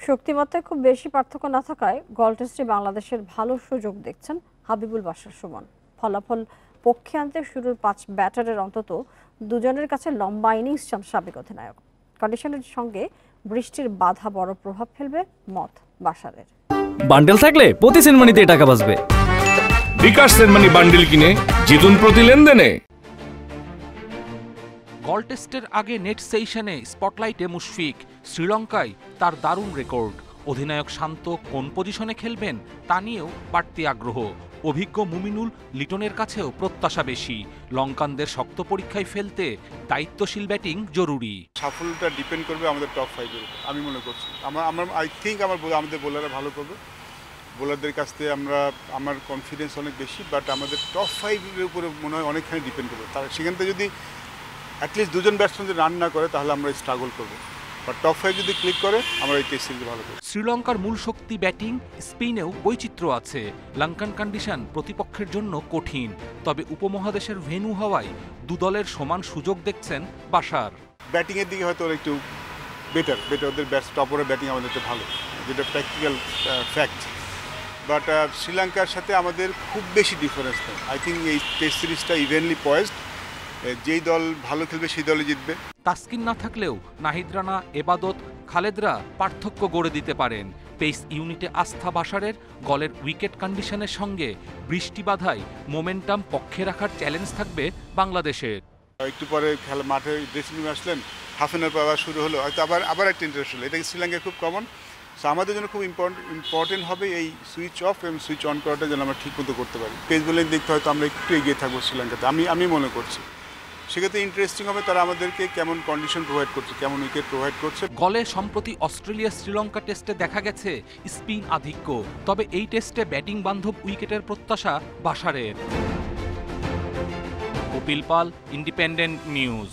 শক্তিমত্তায় খুব বেশি পার্থক্য না থাকায় গল টেস্টে বাংলাদেশের ভালো সুযোগ দেখছেন হাবিবুল বাশার সুমন। ফলাফল পক্ষে আনতে শুরুর 5 ব্যাটারের অন্তত দুজনের কাছে লম্বা ইনিংস চান সাবেক অধিনায়ক। কন্ডিশনের সঙ্গে বৃষ্টির বাধা বড় প্রভাব ফেলবে মত বাশারের। বান্ডেল থাকলে প্রতি সেনমানিতে টাকা বাঁচবে। বিকাশ সেনমানি বান্ডেল কিনে জিতুন প্রতি লেনদেনে। গল টেস্টের আগে নেট সেশনে স্পটলাইটে মুশফিক। শ্রীলঙ্কায় তার দারুণ রেকর্ড। অধিনায়ক শান্ত কোন পজিশনে খেলবেন তা নিয়েও বাড়তি আগ্রহ। অভিজ্ঞ মুমিনুল লিটনের কাছেও প্রত্যাশা বেশি। লঙ্কানদের শক্ত পরীক্ষায় ফেলতে দায়িত্বশীল ব্যাটিং জরুরি। সাফল্যটা ডিপেন্ড করবে আমাদের টপ 5 এর উপর, আমি মনে করছি। আই থিঙ্ক আমাদের বোলাররা ভালো করবে। বোলারদের কাছ থেকে আমার কনফিডেন্স অনেক বেশি, বাট আমাদের টপ 5 এর উপরে মনে হয় অনেকখানি ডিপেন্ড করবে। তার সেখান থেকে যদি অ্যাটলিস্ট দুজন ব্যাটসম্যান যদি রান না করে তাহলে আমরা স্ট্রাগল করবো। বা টপ 5 যদি ক্লিক করে আমরা এই টেস্ট সিরিজ ভালো করব। শ্রীলঙ্কার মূল শক্তি ব্যাটিং, স্পিনেও বৈচিত্র্য আছে। লঙ্কান কন্ডিশন প্রতিপক্ষের জন্য কঠিন, তবে উপমহাদেশের ভেন্যু হওয়ায় দু দলের সমান সুযোগ দেখছেন বাশার। ব্যাটিংয়ের দিকে হয়তো একটু বেটার ওদের টপরের ব্যাটিং আমাদের একটু ভালো, যেটা প্র্যাকটিক্যাল ফ্যাক্ট। বাট শ্রীলঙ্কার সাথে আমাদের খুব বেশি ডিফারেন্স নেই। আই থিঙ্ক এই টেস্ট সিরিজটা ইভেনলি পয়েজড। যেই দল ভালো খেলবে সেই দলই জিতবে। তাসকিন না থাকলেও নাহিদ রানা, এবাদত, খালেদরা পার্থক্য গড়ে দিতে পারেন। পেস ইউনিটে আস্থা বাশারের। গলের উইকেট কন্ডিশনের সঙ্গে বৃষ্টি বাধায় মোমেন্টাম পক্ষে রাখার চ্যালেঞ্জ থাকবে বাংলাদেশের। একটু পরে খেলা মাঠে ড্রেসিং রুমে আসলেন, হাফ অ্যান আওয়ার পর আবার শুরু হলো, হয়তো আবার একটা ইন্টারেস্ট হলো। এটা শ্রীলঙ্কায় খুব কমন। সো আমাদের জন্য খুব ইম্পর্টেন্ট হবে এই সুইচ অফ এবং সুইচ অন করাটা যেন আমরা ঠিক মতো করতে পারি। পেস বোলিং দেখতে হয়তো আমরা একটু এগিয়ে থাকবো শ্রীলঙ্কাতে, আমি মনে করছি। সেক্ষেত্রে ইন্টারেস্টিং হবে তারা আমাদেরকে কেমন কন্ডিশন প্রোভাইড করছে, কেমন উইকেট প্রোভাইড করছে। গলে সম্প্রতি অস্ট্রেলিয়া শ্রীলঙ্কা টেস্টে দেখা গেছে স্পিন আধিক্য, তবে এই টেস্টে ব্যাটিং বান্ধব উইকেটের প্রত্যাশা বাশারের। কপিল পাল, ইন্ডিপেন্ডেন্ট নিউজ।